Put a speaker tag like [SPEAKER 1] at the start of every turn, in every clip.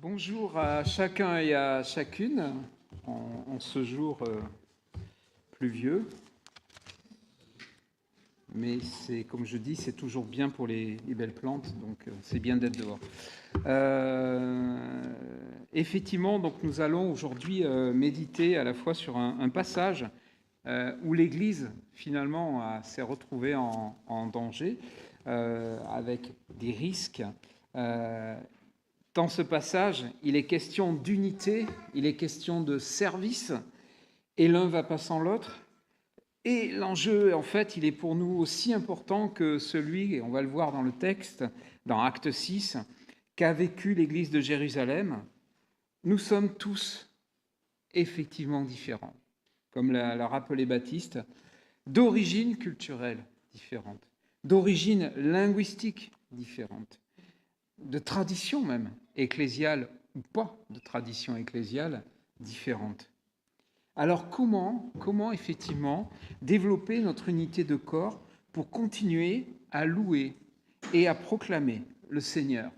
[SPEAKER 1] Bonjour à chacun et à chacune en ce jour pluvieux. Mais c'est, comme je dis, c'est toujours bien pour les belles plantes, donc c'est bien d'être dehors. Effectivement, donc nous allons aujourd'hui méditer à la fois sur un passage où l'Église finalement s'est retrouvée en danger, avec des risques. Dans ce passage, il est question d'unité, il est question de service, et l'un va pas sans l'autre. Et l'enjeu, en fait, il est pour nous aussi important que celui, et on va le voir dans le texte, dans Acte 6, qu'a vécu l'Église de Jérusalem. Nous sommes tous effectivement différents, comme l'a rappelé Baptiste, d'origine culturelle différente, d'origine linguistique différente, de tradition même ecclésiale ou pas de tradition ecclésiale différente. Alors comment effectivement développer notre unité de corps pour continuer à louer et à proclamer le Seigneur?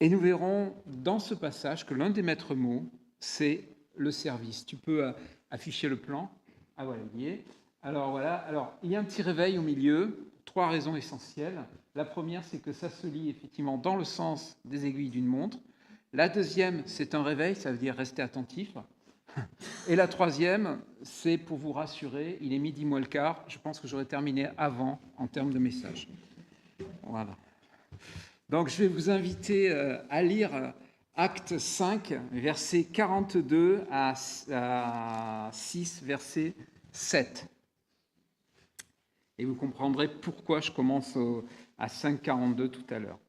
[SPEAKER 1] Et nous verrons dans ce passage que l'un des maîtres mots, c'est le service. Tu peux afficher le plan. Ah voilà, il y est. Alors voilà, il y a un petit réveil au milieu, 3 raisons essentielles. La première, c'est que ça se lit effectivement dans le sens des aiguilles d'une montre. La deuxième, c'est un réveil, ça veut dire rester attentif. Et la troisième, c'est pour vous rassurer, il est midi moins le quart, je pense que j'aurai terminé avant en termes de message. Voilà. Donc je vais vous inviter à lire Acte 5, verset 42 à 6, verset 7. Et vous comprendrez pourquoi je commence à 5,42 tout à l'heure.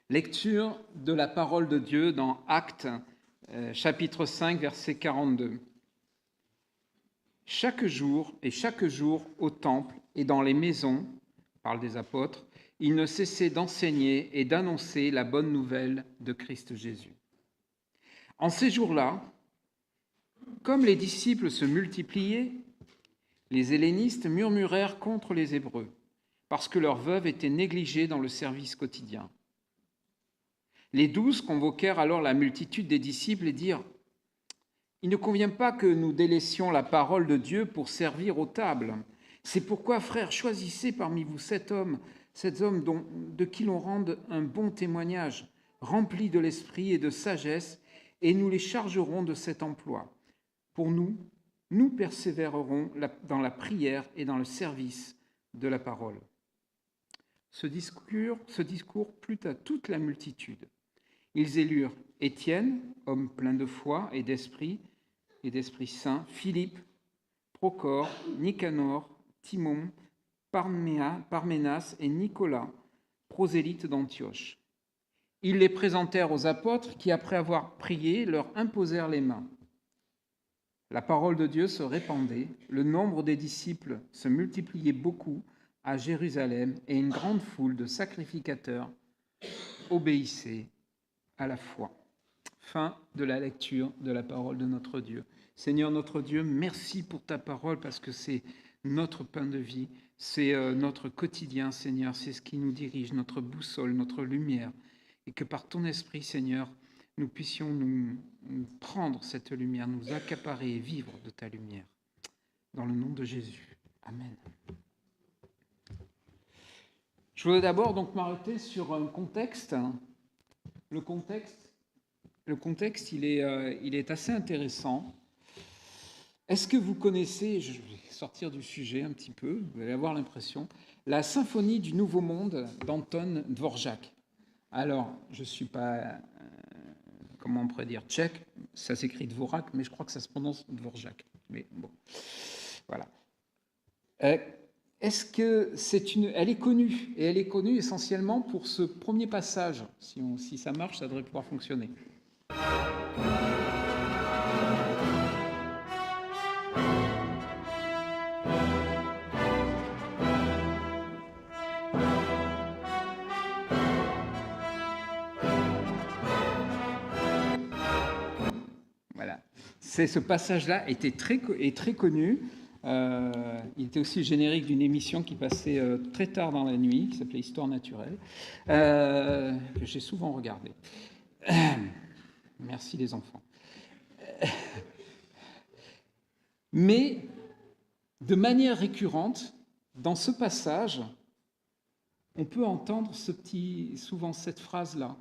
[SPEAKER 1] Lecture de la parole de Dieu dans Actes, chapitre 5, verset 42. Chaque jour au temple et dans les maisons, parle des apôtres, ils ne cessaient d'enseigner et d'annoncer la bonne nouvelle de Christ Jésus. En ces jours-là, comme les disciples se multipliaient, les hellénistes murmurèrent contre les Hébreux, parce que leurs veuves étaient négligées dans le service quotidien. Les 12 convoquèrent alors la multitude des disciples et dirent : « Il ne convient pas que nous délaissions la parole de Dieu pour servir aux tables. C'est pourquoi, frères, choisissez parmi vous 7 hommes de qui l'on rende un bon témoignage, remplis de l'esprit et de sagesse, et nous les chargerons de cet emploi. Pour nous persévérerons dans la prière et dans le service de la parole. » Ce discours plut à toute la multitude. Ils élurent Étienne, homme plein de foi et d'esprit saint, Philippe, Procore, Nicanor, Timon, Parménas et Nicolas, prosélytes d'Antioche. Ils les présentèrent aux apôtres qui, après avoir prié, leur imposèrent les mains. La parole de Dieu se répandait, le nombre des disciples se multipliait beaucoup à Jérusalem et une grande foule de sacrificateurs obéissait à la foi. Fin de la lecture de la parole de notre Dieu. Seigneur notre Dieu, merci pour ta parole parce que c'est notre pain de vie, c'est notre quotidien, Seigneur, c'est ce qui nous dirige, notre boussole, notre lumière. Et que par ton esprit, Seigneur, nous puissions nous prendre cette lumière, nous accaparer et vivre de ta lumière. Dans le nom de Jésus. Amen. Je voudrais d'abord donc m'arrêter sur un contexte. Le contexte, il est assez intéressant. Est-ce que vous connaissez, je vais sortir du sujet un petit peu, vous allez avoir l'impression, la symphonie du Nouveau Monde d'Anton Dvorak? Alors, je ne suis pas, comment on pourrait dire, tchèque, ça s'écrit Dvorak, mais je crois que ça se prononce Dvorak. Mais bon, voilà. Est-ce que elle est connue, et elle est connue essentiellement pour ce premier passage. Si ça marche, ça devrait pouvoir fonctionner. Voilà. Ce passage-là est très connu. Il était aussi le générique d'une émission qui passait très tard dans la nuit, qui s'appelait Histoire naturelle, que j'ai souvent regardé. Merci les enfants. Mais de manière récurrente, dans ce passage, on peut entendre souvent cette phrase-là.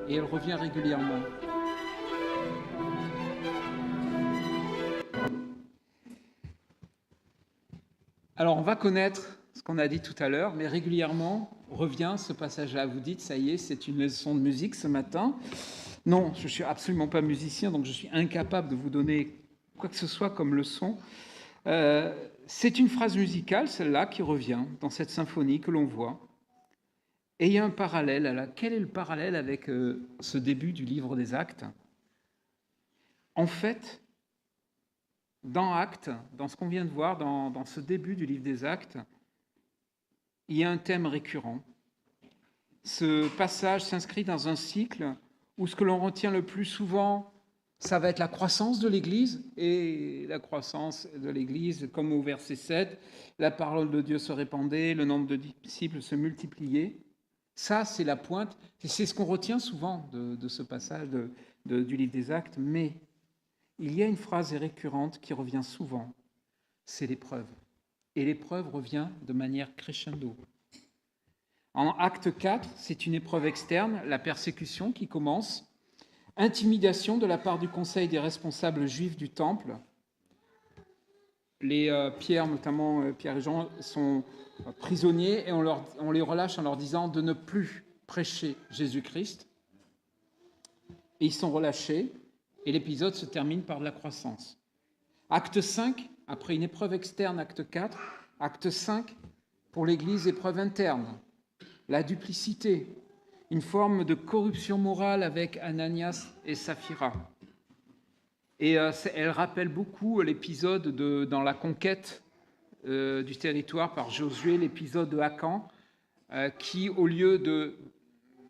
[SPEAKER 1] Et elle revient régulièrement. Alors, on va connaître ce qu'on a dit tout à l'heure, mais régulièrement revient ce passage-là. Vous dites, ça y est, c'est une leçon de musique ce matin. Non, je ne suis absolument pas musicien, donc je suis incapable de vous donner quoi que ce soit comme leçon. C'est une phrase musicale, celle-là, qui revient dans cette symphonie que l'on voit. Et il y a un parallèle. Quel est le parallèle avec ce début du livre des Actes ? En fait, dans Actes, dans ce qu'on vient de voir, dans ce début du livre des Actes, il y a un thème récurrent. Ce passage s'inscrit dans un cycle où ce que l'on retient le plus souvent, ça va être la croissance de l'Église, et la croissance de l'Église, comme au verset 7, la parole de Dieu se répandait, le nombre de disciples se multipliait. Ça, c'est la pointe, c'est ce qu'on retient souvent de ce passage du livre des Actes, mais il y a une phrase récurrente qui revient souvent, c'est l'épreuve. Et l'épreuve revient de manière crescendo. En Acte 4, c'est une épreuve externe, la persécution qui commence, intimidation de la part du conseil des responsables juifs du temple. Pierre, notamment Pierre et Jean, sont prisonniers et on les relâche en leur disant de ne plus prêcher Jésus-Christ. Et ils sont relâchés et l'épisode se termine par de la croissance. Acte 5, après une épreuve externe, acte 4, acte 5, pour l'Église, épreuve interne, la duplicité, une forme de corruption morale avec Ananias et Saphira. Et elle rappelle beaucoup l'épisode dans la conquête du territoire par Josué, l'épisode de Acan, qui, au lieu de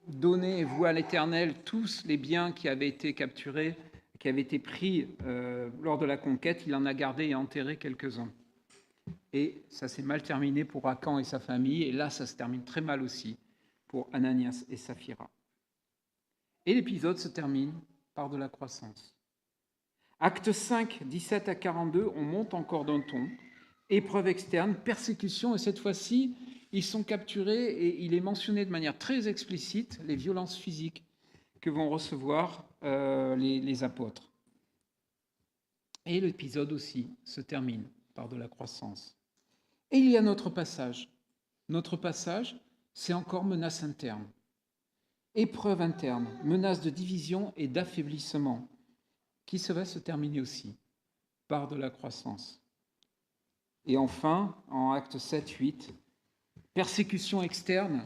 [SPEAKER 1] donner et vouer à l'Éternel tous les biens qui avaient été capturés, qui avaient été pris lors de la conquête, il en a gardé et enterré quelques-uns. Et ça s'est mal terminé pour Acan et sa famille, et là, ça se termine très mal aussi pour Ananias et Saphira. Et l'épisode se termine par de la croissance. Acte 5, 17 à 42, on monte encore d'un ton. Épreuve externe, persécution, et cette fois-ci, ils sont capturés et il est mentionné de manière très explicite les violences physiques que vont recevoir les apôtres. Et l'épisode aussi se termine par de la croissance. Et il y a notre passage. Notre passage, c'est encore menace interne. Épreuve interne, menace de division et d'affaiblissement, qui va se terminer aussi par de la croissance. Et enfin, en actes 7, 8, persécution externe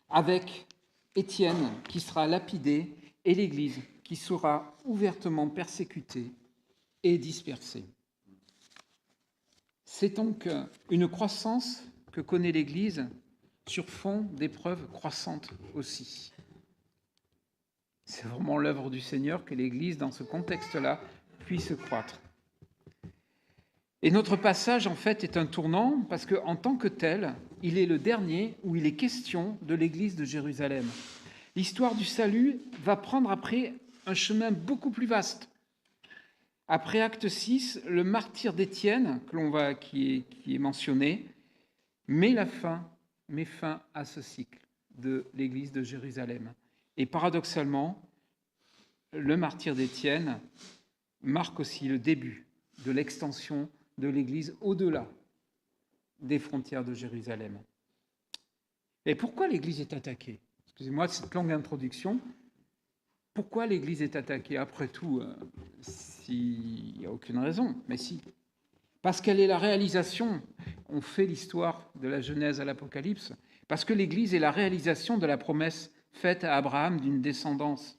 [SPEAKER 1] avec Étienne qui sera lapidé et l'Église qui sera ouvertement persécutée et dispersée. C'est donc une croissance que connaît l'Église sur fond d'épreuves croissantes aussi. C'est vraiment l'œuvre du Seigneur que l'Église, dans ce contexte-là, puisse croître. Et notre passage, en fait, est un tournant parce qu'en tant que tel, il est le dernier où il est question de l'Église de Jérusalem. L'histoire du salut va prendre après un chemin beaucoup plus vaste. Après Acte 6, le martyre d'Étienne, qui est mentionné, met fin à ce cycle de l'Église de Jérusalem. Et paradoxalement, le martyre d'Étienne marque aussi le début de l'extension de l'Église au-delà des frontières de Jérusalem. Et pourquoi l'Église est attaquée ? Excusez-moi de cette longue introduction. Pourquoi l'Église est attaquée ? Après tout, il n'y a aucune raison, mais si. Parce qu'elle est la réalisation, on fait l'histoire de la Genèse à l'Apocalypse, parce que l'Église est la réalisation de la promesse faite à Abraham d'une descendance.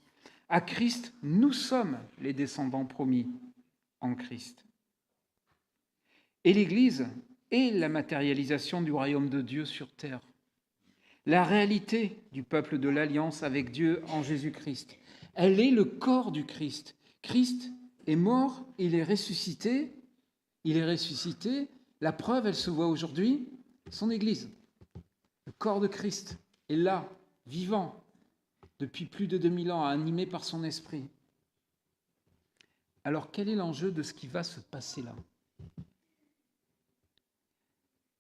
[SPEAKER 1] À Christ, nous sommes les descendants promis en Christ. Et l'Église est la matérialisation du royaume de Dieu sur terre. la réalité du peuple de l'Alliance avec Dieu en Jésus-Christ. Elle est le corps du Christ. Christ est mort, il est ressuscité. Il est ressuscité. La preuve, elle se voit aujourd'hui, son Église. Le corps de Christ est là, vivant, depuis plus de 2000 ans, animé par son esprit. Alors, quel est l'enjeu de ce qui va se passer là ?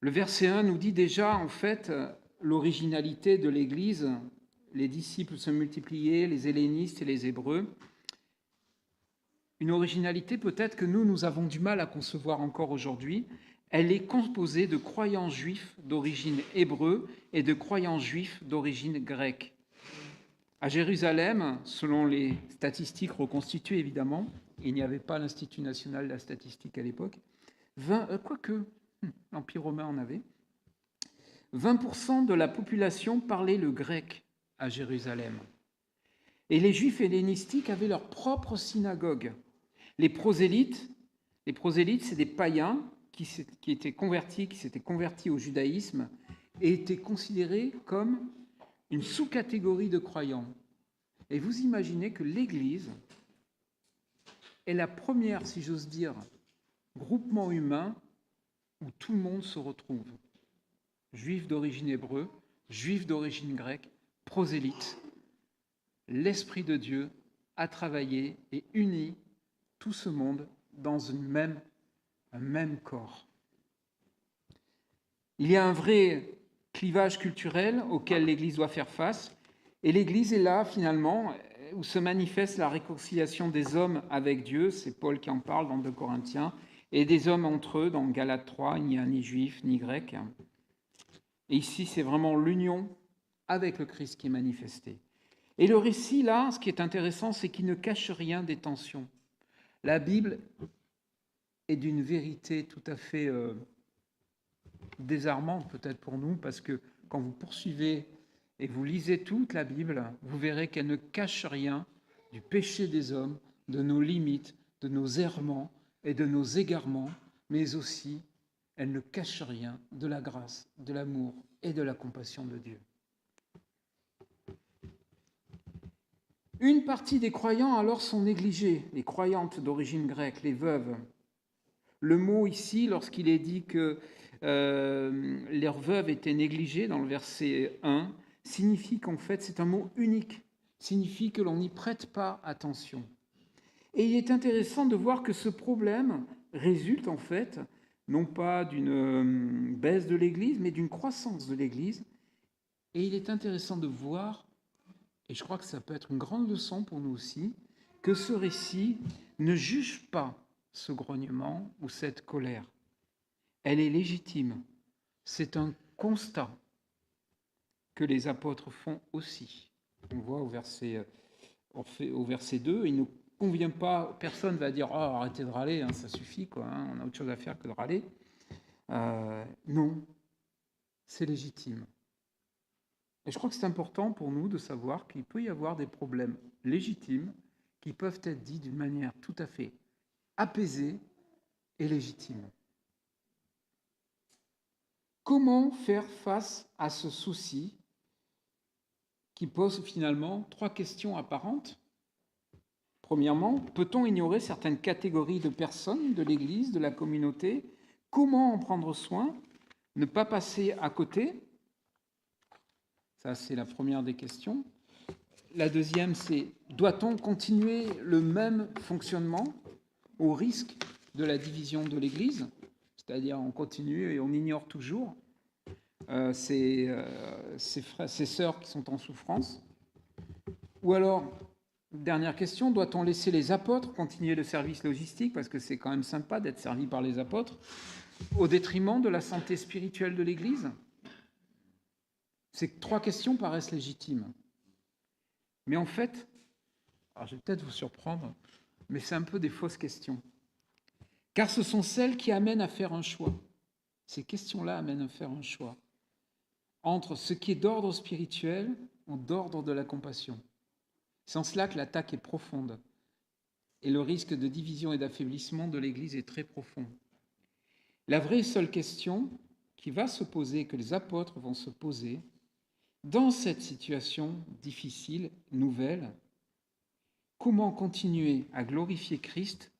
[SPEAKER 1] Le verset 1 nous dit déjà, en fait, l'originalité de l'Église. Les disciples se multipliaient, les hellénistes et les hébreux. Une originalité peut-être que nous avons du mal à concevoir encore aujourd'hui. Elle est composée de croyants juifs d'origine hébreu et de croyants juifs d'origine grecque. À Jérusalem, selon les statistiques reconstituées évidemment, il n'y avait pas l'Institut national de la statistique à l'époque, quoique l'Empire romain en avait, 20% de la population parlait le grec à Jérusalem. Et les juifs hellénistiques avaient leur propre synagogue. Les prosélytes, c'est des païens qui s'étaient convertis au judaïsme et étaient considérés comme une sous-catégorie de croyants. Et vous imaginez que l'Église est la première, si j'ose dire, groupement humain où tout le monde se retrouve. Juifs d'origine hébreu, juifs d'origine grecque, prosélytes. L'Esprit de Dieu a travaillé et uni tout ce monde dans un même corps. Il y a un vrai clivage culturel auquel l'Église doit faire face, et l'Église est là, finalement, où se manifeste la réconciliation des hommes avec Dieu, c'est Paul qui en parle dans 2 Corinthiens, et des hommes entre eux, dans Galates 3, il n'y a ni juif ni grec. Et ici, c'est vraiment l'union avec le Christ qui est manifestée. Et le récit, là, ce qui est intéressant, c'est qu'il ne cache rien des tensions. La Bible est d'une vérité tout à fait désarmante, peut-être pour nous, parce que quand vous poursuivez et vous lisez toute la Bible, vous verrez qu'elle ne cache rien du péché des hommes, de nos limites, de nos errements et de nos égarements, mais aussi, elle ne cache rien de la grâce, de l'amour et de la compassion de Dieu. Une partie des croyants alors sont négligés, les croyantes d'origine grecque, les veuves. Le mot ici, lorsqu'il est dit que leurs veuves étaient négligées dans le verset 1, signifie qu'en fait c'est un mot unique, signifie que l'on n'y prête pas attention. Et il est intéressant de voir que ce problème résulte en fait non pas d'une baisse de l'Église, mais d'une croissance de l'Église. Et il est intéressant de voir, et je crois que ça peut être une grande leçon pour nous aussi, que ce récit ne juge pas ce grognement ou cette colère. Elle est légitime. C'est un constat que les apôtres font aussi. On voit au verset 2, il ne convient pas, personne ne va dire « Oh, arrêtez de râler, ça suffit, quoi, on a autre chose à faire que de râler ». Non, c'est légitime. Et je crois que c'est important pour nous de savoir qu'il peut y avoir des problèmes légitimes qui peuvent être dits d'une manière tout à fait apaisée et légitime. Comment faire face à ce souci qui pose finalement 3 questions apparentes ? Premièrement, peut-on ignorer certaines catégories de personnes de l'Église, de la communauté ? Comment en prendre soin ? Ne pas passer à côté ? Ça, c'est la première des questions. La deuxième, c'est doit-on continuer le même fonctionnement au risque de la division de l'Église ? C'est-à-dire on continue et on ignore toujours ces sœurs qui sont en souffrance. Ou alors, dernière question, doit-on laisser les apôtres continuer le service logistique, parce que c'est quand même sympa d'être servi par les apôtres, au détriment de la santé spirituelle de l'Église ? Ces 3 questions paraissent légitimes. Mais en fait, alors je vais peut-être vous surprendre, mais c'est un peu des fausses questions. Car ce sont celles qui amènent à faire un choix. Ces questions-là amènent à faire un choix entre ce qui est d'ordre spirituel ou d'ordre de la compassion. C'est en cela que l'attaque est profonde et le risque de division et d'affaiblissement de l'Église est très profond. La vraie seule question qui va se poser, que les apôtres vont se poser, Dans cette situation difficile, nouvelle, comment continuer à glorifier Christ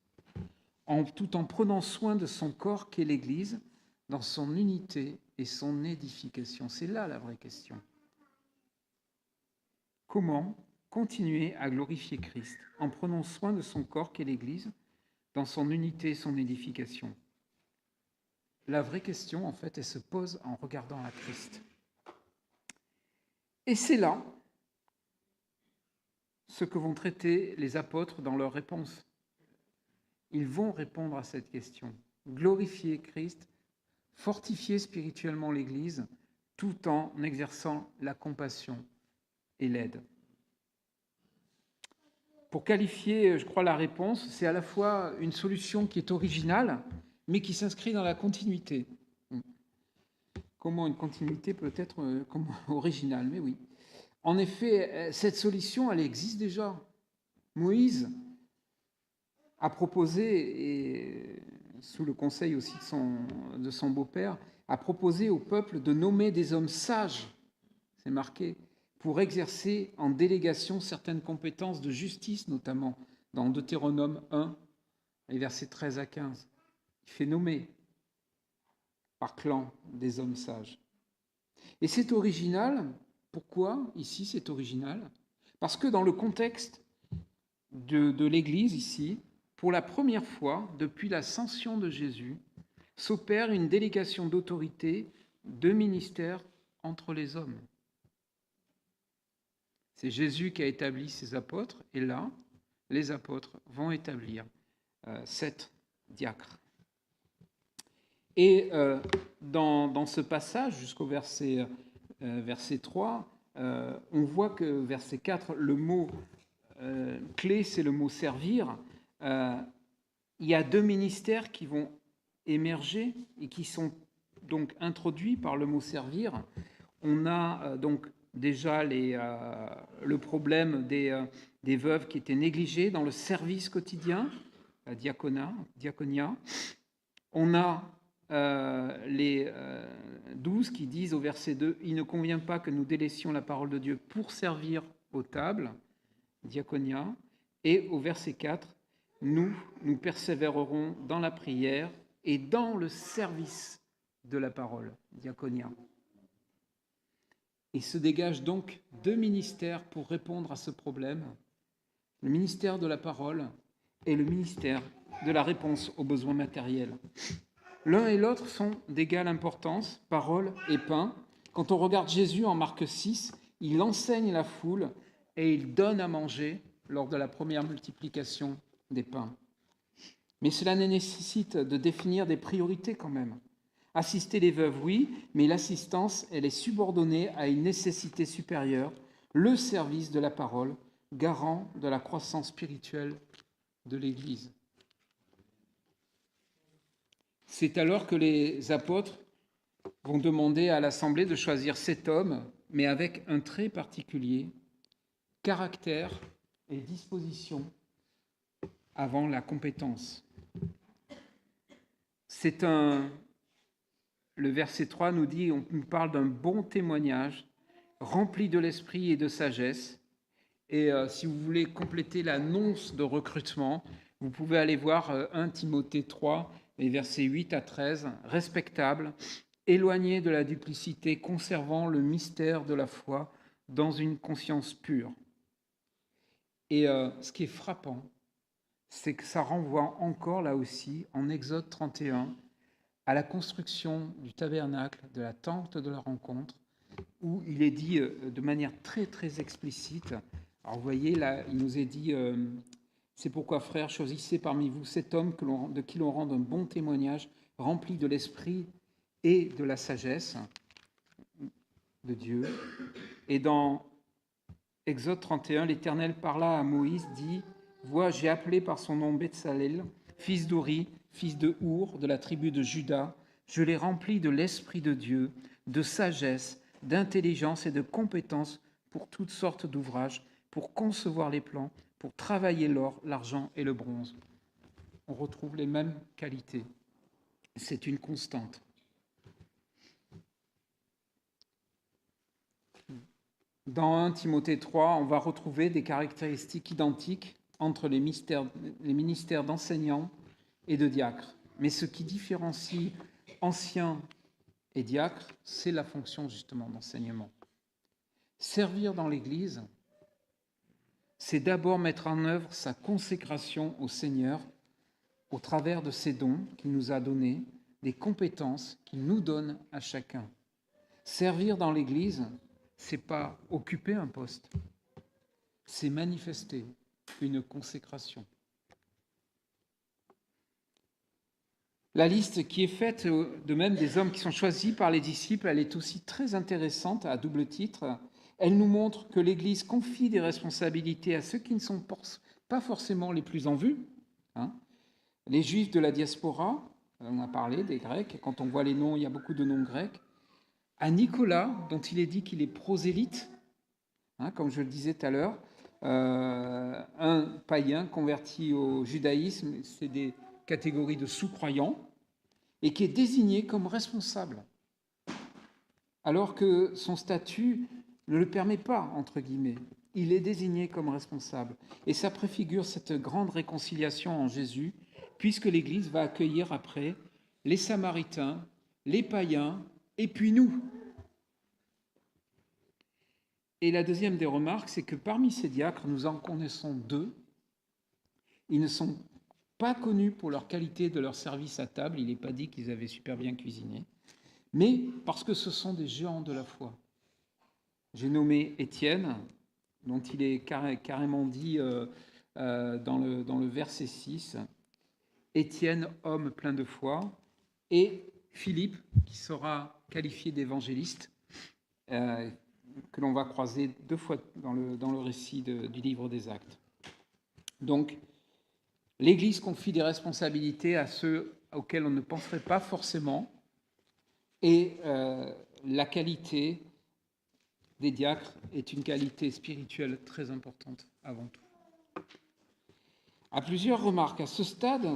[SPEAKER 1] tout en prenant soin de son corps qu'est l'Église, dans son unité et son édification? C'est là la vraie question. Comment continuer à glorifier Christ en prenant soin de son corps qu'est l'Église, dans son unité et son édification? La vraie question, en fait, elle se pose en regardant à Christ. Et c'est là ce que vont traiter les apôtres dans leur réponse. Ils vont répondre à cette question. Glorifier Christ, fortifier spirituellement l'Église, tout en exerçant la compassion et l'aide. Pour qualifier, je crois, la réponse, c'est à la fois une solution qui est originale, mais qui s'inscrit dans la continuité. Comment une continuité peut être originale? Mais oui. En effet, cette solution, elle existe déjà. Moïse a proposé, et sous le conseil aussi de son beau-père, a proposé au peuple de nommer des hommes sages, c'est marqué, pour exercer en délégation certaines compétences de justice, notamment dans Deutéronome 1, les versets 13 à 15. Il fait nommer par clan des hommes sages. Et c'est original. Pourquoi ici c'est original? Parce que dans le contexte de l'Église ici, pour la première fois depuis l'ascension de Jésus, s'opère une délégation d'autorité, de ministère entre les hommes. C'est Jésus qui a établi ses apôtres, et là, les apôtres vont établir 7 diacres. Et dans ce passage, jusqu'au verset 3, on voit que verset 4, le mot clé, c'est le mot servir. Il y a 2 ministères qui vont émerger et qui sont donc introduits par le mot servir. On a donc déjà le problème des veuves qui étaient négligées dans le service quotidien, la diaconia. On a les 12 qui disent au verset 2, « Il ne convient pas que nous délaissions la parole de Dieu pour servir aux tables », diaconia. Et au verset 4, « Nous persévérerons dans la prière et dans le service de la parole », diaconia. Il se dégage donc 2 ministères pour répondre à ce problème, le ministère de la parole et le ministère de la réponse aux besoins matériels. L'un et l'autre sont d'égale importance, parole et pain. Quand on regarde Jésus en Marc 6, il enseigne la foule et il donne à manger lors de la première multiplication des pains. Mais cela nécessite de définir des priorités quand même. Assister les veuves, oui, mais l'assistance, elle est subordonnée à une nécessité supérieure, le service de la parole, garant de la croissance spirituelle de l'Église. C'est alors que les apôtres vont demander à l'Assemblée de choisir 7 hommes, mais avec un trait particulier, caractère et disposition avant la compétence. Le verset 3 nous dit, on nous parle d'un bon témoignage, rempli de l'esprit et de sagesse. Et si vous voulez compléter l'annonce de recrutement, vous pouvez aller voir 1 Timothée 3, les versets 8 à 13, respectable, éloigné de la duplicité, conservant le mystère de la foi dans une conscience pure. Et ce qui est frappant, c'est que ça renvoie encore là aussi, en Exode 31, à la construction du tabernacle, de la tente de la rencontre, où il est dit de manière très très explicite. Alors vous voyez là, il nous est dit, c'est pourquoi frères, choisissez parmi vous cet homme de qui l'on rende un bon témoignage, rempli de l'esprit et de la sagesse de Dieu. Et dans Exode 31, l'Éternel parla à Moïse, dit, vois, j'ai appelé par son nom Betsalel, fils d'Uri, fils de Our, de la tribu de Juda. Je l'ai rempli de l'Esprit de Dieu, de sagesse, d'intelligence et de compétence pour toutes sortes d'ouvrages, pour concevoir les plans, pour travailler l'or, l'argent et le bronze. On retrouve les mêmes qualités. C'est une constante. Dans 1 Timothée 3, on va retrouver des caractéristiques identiques entre les ministères d'enseignants et de diacres. Mais ce qui différencie anciens et diacres, c'est la fonction justement d'enseignement. Servir dans l'Église, c'est d'abord mettre en œuvre sa consécration au Seigneur au travers de ses dons qu'il nous a donnés, des compétences qu'il nous donne à chacun. Servir dans l'Église, c'est pas occuper un poste, c'est manifester une consécration. La liste qui est faite, de même des hommes qui sont choisis par les disciples, elle est aussi très intéressante à double titre. Elle nous montre que l'Église confie des responsabilités à ceux qui ne sont pas forcément les plus en vue. Les Juifs de la diaspora, on a parlé des Grecs, quand on voit les noms, il y a beaucoup de noms grecs. À Nicolas, dont il est dit qu'il est prosélyte, comme je le disais tout à l'heure, un païen converti au judaïsme, c'est des catégories de sous-croyants, et qui est désigné comme responsable, alors que son statut ne le permet pas, entre guillemets. Il est désigné comme responsable. Et ça préfigure cette grande réconciliation en Jésus, puisque l'Église va accueillir après les Samaritains, les païens, et puis nous. Et la deuxième des remarques, c'est que parmi ces diacres, nous en connaissons deux. Ils ne sont pas connus pour leur qualité de leur service à table, il n'est pas dit qu'ils avaient super bien cuisiné, mais parce que ce sont des géants de la foi. J'ai nommé Étienne, dont il est carrément dit dans le verset 6, Étienne, homme plein de foi, et Philippe, qui sera qualifié d'évangéliste, que l'on va croiser deux fois dans le récit du livre des Actes. Donc, l'Église confie des responsabilités à ceux auxquels on ne penserait pas forcément, et la qualité des diacres est une qualité spirituelle très importante avant tout. À plusieurs remarques. À ce stade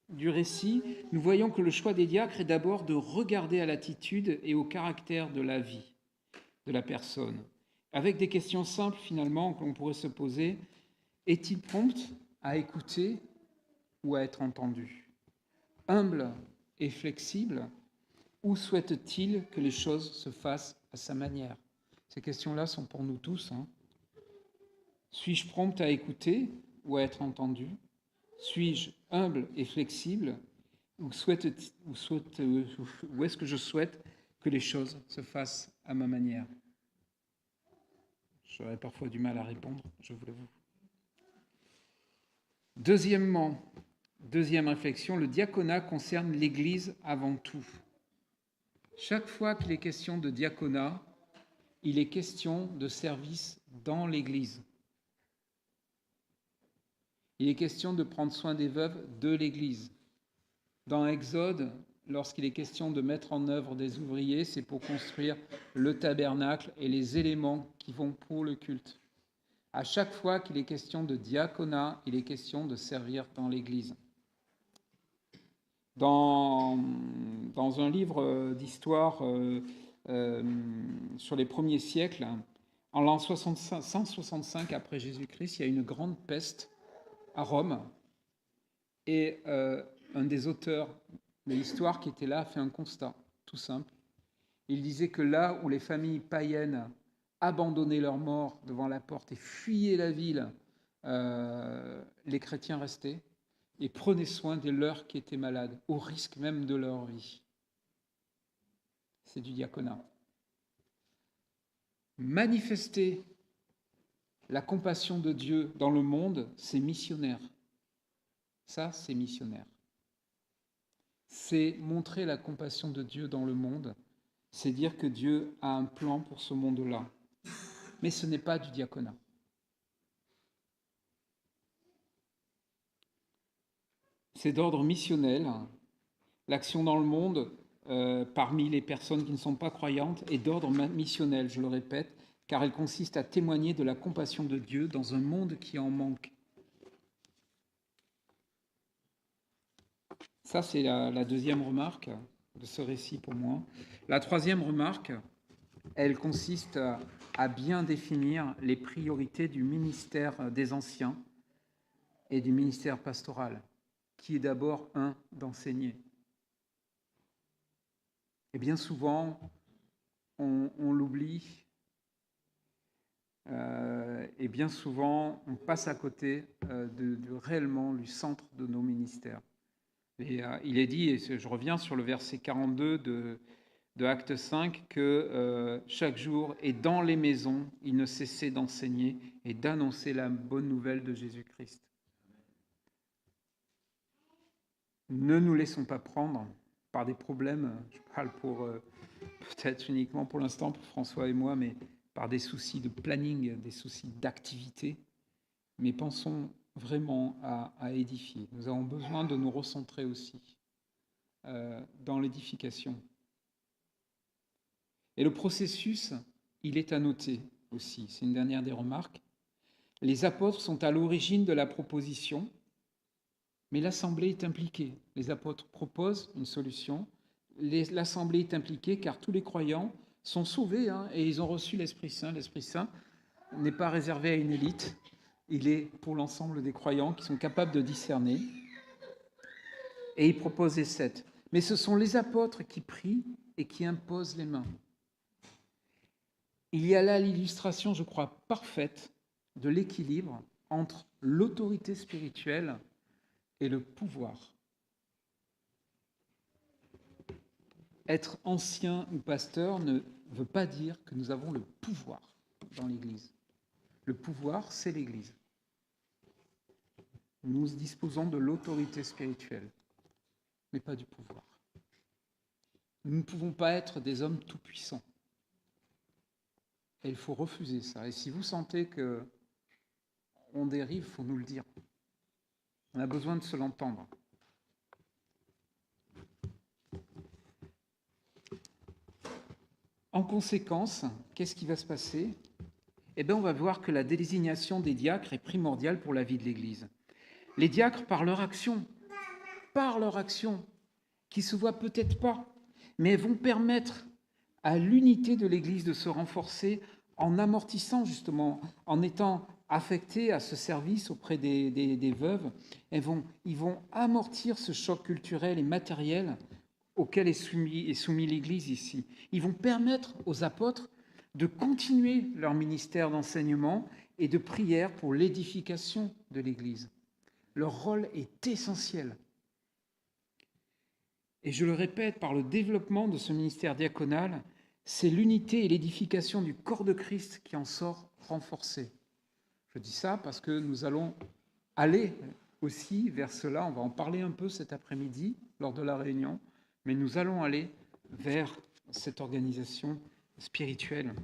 [SPEAKER 1] du récit, nous voyons que le choix des diacres est d'abord de regarder à l'attitude et au caractère de la vie de la personne, avec des questions simples finalement qu'on pourrait se poser. Est-il prompt à écouter ou à être entendu? Humble et flexible, ou souhaite-t-il que les choses se fassent à sa manière? Ces questions-là sont pour nous tous. Suis-je prompt à écouter ou à être entendu? Suis-je humble et flexible, ou est-ce que je souhaite que les choses se fassent à ma manière? J'aurais parfois du mal à répondre, je vous l'avoue. Deuxième réflexion, le diaconat concerne l'Église avant tout. Chaque fois qu'il est question de diaconat, il est question de service dans l'Église. Il est question de prendre soin des veuves de l'Église. Dans Exode, lorsqu'il est question de mettre en œuvre des ouvriers, c'est pour construire le tabernacle et les éléments qui vont pour le culte. À chaque fois qu'il est question de diaconat, il est question de servir dans l'Église. Dans un livre d'histoire sur les premiers siècles, en l'an 165 après Jésus-Christ, il y a une grande peste à Rome, et un des auteurs de l'histoire qui était là a fait un constat tout simple. Il disait que là où les familles païennes abandonnaient leurs morts devant la porte et fuyaient la ville, les chrétiens restaient et prenaient soin des leurs qui étaient malades, au risque même de leur vie. C'est du diaconat. Manifester la compassion de Dieu dans le monde, c'est missionnaire. Ça, c'est missionnaire. C'est montrer la compassion de Dieu dans le monde, c'est dire que Dieu a un plan pour ce monde-là. Mais ce n'est pas du diaconat. C'est d'ordre missionnel. L'action dans le monde, parmi les personnes qui ne sont pas croyantes, est d'ordre missionnel, je le répète, car elle consiste à témoigner de la compassion de Dieu dans un monde qui en manque. Ça, c'est la deuxième remarque de ce récit pour moi. La troisième remarque, Elle consiste à bien définir les priorités du ministère des anciens et du ministère pastoral, qui est d'abord d'enseigner. Et bien souvent, on l'oublie, et bien souvent, on passe à côté de réellement du centre de nos ministères. Et il est dit, et je reviens sur le verset 42 de Acte 5, que chaque jour, et dans les maisons, il ne cessait d'enseigner et d'annoncer la bonne nouvelle de Jésus-Christ. Ne nous laissons pas prendre par des problèmes, je parle pour peut-être uniquement pour l'instant pour François et moi, mais par des soucis de planning, des soucis d'activité, mais pensons vraiment à édifier. Nous avons besoin de nous recentrer aussi dans l'édification. Et le processus, il est à noter aussi. C'est une dernière des remarques. Les apôtres sont à l'origine de la proposition, mais l'Assemblée est impliquée. Les apôtres proposent une solution. L'Assemblée est impliquée car tous les croyants sont sauvés et ils ont reçu l'Esprit Saint. L'Esprit Saint n'est pas réservé à une élite. Il est pour l'ensemble des croyants qui sont capables de discerner. Et il propose les 7. Mais ce sont les apôtres qui prient et qui imposent les mains. Il y a là l'illustration, je crois, parfaite de l'équilibre entre l'autorité spirituelle et le pouvoir. Être ancien ou pasteur ne veut pas dire que nous avons le pouvoir dans l'Église. Le pouvoir, c'est l'Église. Nous disposons de l'autorité spirituelle, mais pas du pouvoir. Nous ne pouvons pas être des hommes tout-puissants. Et il faut refuser ça. Et si vous sentez qu'on dérive, il faut nous le dire. On a besoin de se l'entendre. En conséquence, qu'est-ce qui va se passer ? Eh bien, on va voir que la désignation des diacres est primordiale pour la vie de l'Église. Les diacres, par leur action, qui se voit peut-être pas, mais vont permettre à l'unité de l'Église de se renforcer en amortissant justement, en étant affectés à ce service auprès des veuves. Ils vont amortir ce choc culturel et matériel auquel est soumis l'Église ici. Ils vont permettre aux apôtres de continuer leur ministère d'enseignement et de prière pour l'édification de l'Église. Leur rôle est essentiel. Et je le répète, par le développement de ce ministère diaconal, c'est l'unité et l'édification du corps de Christ qui en sort renforcée. Je dis ça parce que nous allons aller aussi vers cela, on va en parler un peu cet après-midi lors de la réunion, mais nous allons aller vers cette organisation spirituelle.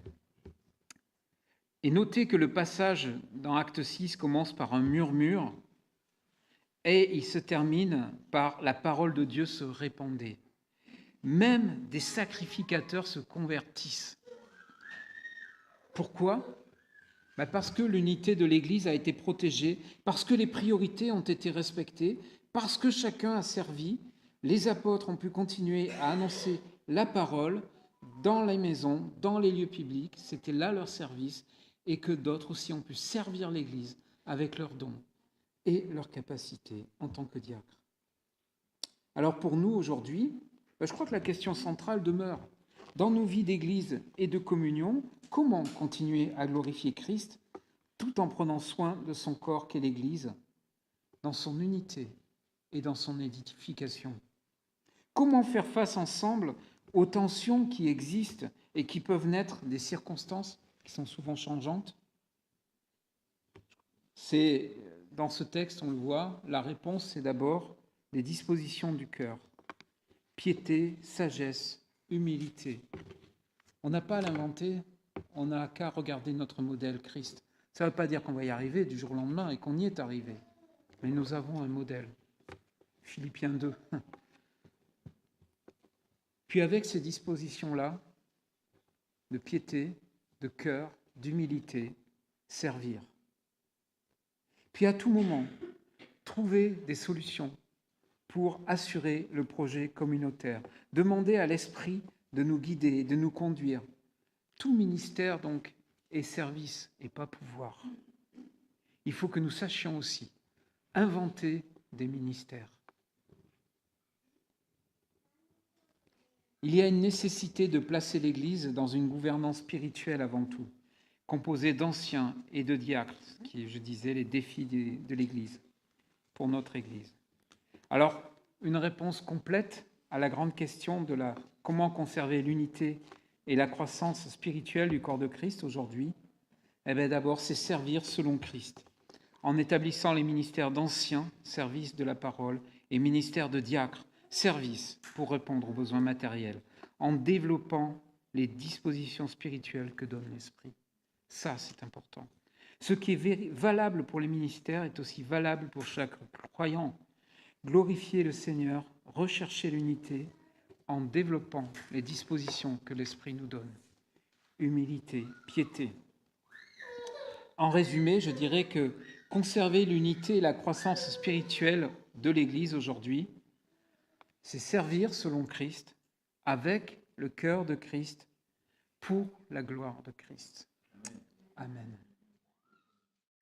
[SPEAKER 1] Et notez que le passage dans Acte 6 commence par un murmure et il se termine par la parole de Dieu se répandait. Même des sacrificateurs se convertissent. Pourquoi ? Parce que l'unité de l'Église a été protégée, parce que les priorités ont été respectées, parce que chacun a servi. Les apôtres ont pu continuer à annoncer la parole dans les maisons, dans les lieux publics, c'était là leur service, et que d'autres aussi ont pu servir l'Église avec leurs dons et leurs capacités en tant que diacres. Alors pour nous aujourd'hui, je crois que la question centrale demeure. Dans nos vies d'Église et de communion, comment continuer à glorifier Christ tout en prenant soin de son corps qu'est l'Église, dans son unité et dans son édification ? Comment faire face ensemble aux tensions qui existent et qui peuvent naître des circonstances qui sont souvent changeantes ? C'est, dans ce texte, on le voit, la réponse, c'est d'abord les dispositions du cœur. Piété, sagesse, humilité. On n'a pas à l'inventer, on n'a qu'à regarder notre modèle Christ. Ça ne veut pas dire qu'on va y arriver du jour au lendemain et qu'on y est arrivé. Mais nous avons un modèle. Philippiens 2. Puis avec ces dispositions-là, de piété, de cœur, d'humilité, servir. Puis à tout moment, trouver des solutions pour assurer le projet communautaire. Demander à l'Esprit de nous guider, de nous conduire. Tout ministère, donc, est service et pas pouvoir. Il faut que nous sachions aussi inventer des ministères. Il y a une nécessité de placer l'Église dans une gouvernance spirituelle avant tout, composée d'anciens et de diacres, qui est, je disais, les défis de l'Église, pour notre Église. Alors, une réponse complète à la grande question de comment conserver l'unité et la croissance spirituelle du corps de Christ aujourd'hui, eh bien d'abord, c'est servir selon Christ, en établissant les ministères d'anciens, service de la parole, et ministères de diacres, service pour répondre aux besoins matériels, en développant les dispositions spirituelles que donne l'Esprit. Ça, c'est important. Ce qui est valable pour les ministères est aussi valable pour chaque croyant. Glorifier le Seigneur, rechercher l'unité en développant les dispositions que l'Esprit nous donne. Humilité, piété. En résumé, je dirais que conserver l'unité et la croissance spirituelle de l'Église aujourd'hui, c'est servir selon Christ, avec le cœur de Christ, pour la gloire de Christ. Amen.